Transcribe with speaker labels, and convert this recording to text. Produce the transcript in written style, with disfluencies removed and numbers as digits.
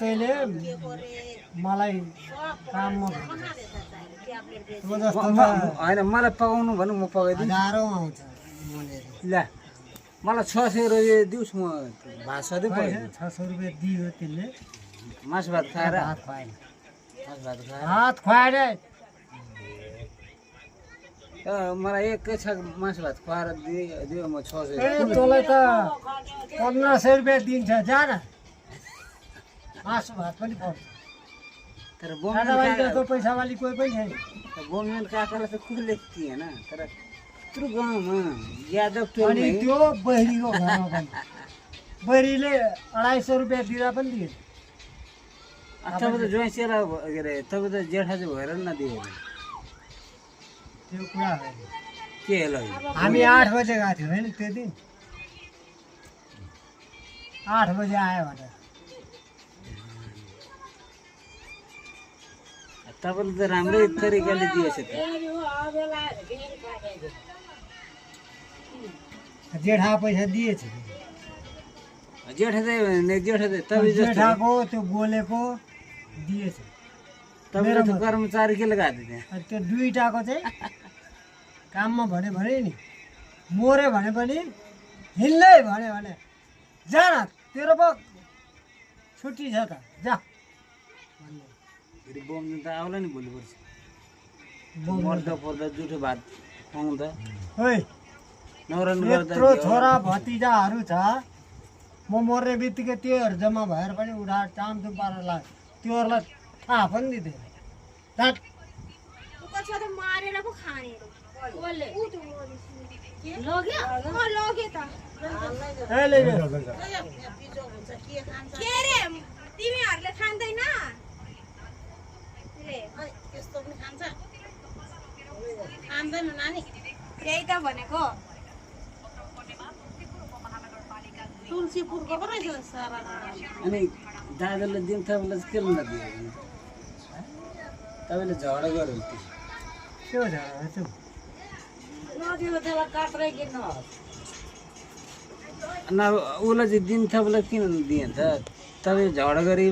Speaker 1: तैँले मलाई काममा
Speaker 2: होइन मलाई पकाउनु भन्नु म पकाइदिन्छु
Speaker 1: गाह्रो आउँछ
Speaker 2: ल मलाई 600 रुपियाँ दिउस् म भात सधैँ पकाइदिन्छु
Speaker 1: 600 रुपियाँ दियो त्यसले
Speaker 2: मासु भात खाएर
Speaker 1: भात खुवाएन
Speaker 2: मासु भात खाएर
Speaker 1: भात खुवाएन
Speaker 2: मलाई एकै छ मासु भात खुवाएर दियो म 600
Speaker 1: तँलाई त 1500 रुपियाँ दिन्छ जा न मासु भात पनि पाउँछ
Speaker 2: तर
Speaker 1: दादाभाइ जस्तो पैसावाली कोही पनि छैन
Speaker 2: बोमन काकालाई त खुले थिएन तर यत्रो गाउँमा यादव
Speaker 1: अनि
Speaker 2: टोली
Speaker 1: त्यो बहिरीको घरमा पनि बहिरीले 250 रुपियाँ दिँदा पनि दिएन
Speaker 2: तपाईँ त ज्वाइँ चेला के अरे तपाईँ त जेठा चाहिँ भएर नदियो
Speaker 1: त्यो कुरा होइन
Speaker 2: के ल
Speaker 1: हामी 8 बजे गएको थियौँ होइन त्यो दिन 8 बजे आयो भनेर
Speaker 2: तपाईँले त राम्रै तरिकाले दिएछ त
Speaker 1: जेठा पैसा दिएछ
Speaker 2: जेठा चाहिँ तपाईँ जस्तो
Speaker 1: जेठाको त्यो गोलेको दिएछ
Speaker 2: तपाईँ त कर्मचारी के लगाएको थियो
Speaker 1: अनि त्यो दुईटाको चाहिँ काममा भने नि मोरे भने पनि हिँड्दै भने जा न तेरो पो छुट्टी छ त जा
Speaker 2: फेरि बोम्नु त आउला नि भोलि पर्छ मर्दा पर्दा जुठो भात पाउँदा
Speaker 1: ओइ
Speaker 2: नौरन गर्दा
Speaker 1: यत्रो छोरा भतिजाहरू छ म मर्ने बित्तिकै त्योहरू जम्मा भएर पनि उठाएर चामचुम पारेर लाग्छ त्योहरूलाई थाहा पनि दिँदैन
Speaker 3: मारेर पो खाने तिमीहरूले खाँदैन खाँदैन नानी त्यही त भनेको तुलसी फुलको पो रहेछ सारा
Speaker 2: अनि दादाले दिन तपाईँलाई के नदियो तपाईँले झगडा गर्यो
Speaker 1: त्यो झगडा त्यो
Speaker 3: नदिएको त्यसलाई काट्रै किन्नु
Speaker 2: न उसलाई चाहिँ दिन तपाईँलाई किन दिएँ त तपाईँ झगडा गरी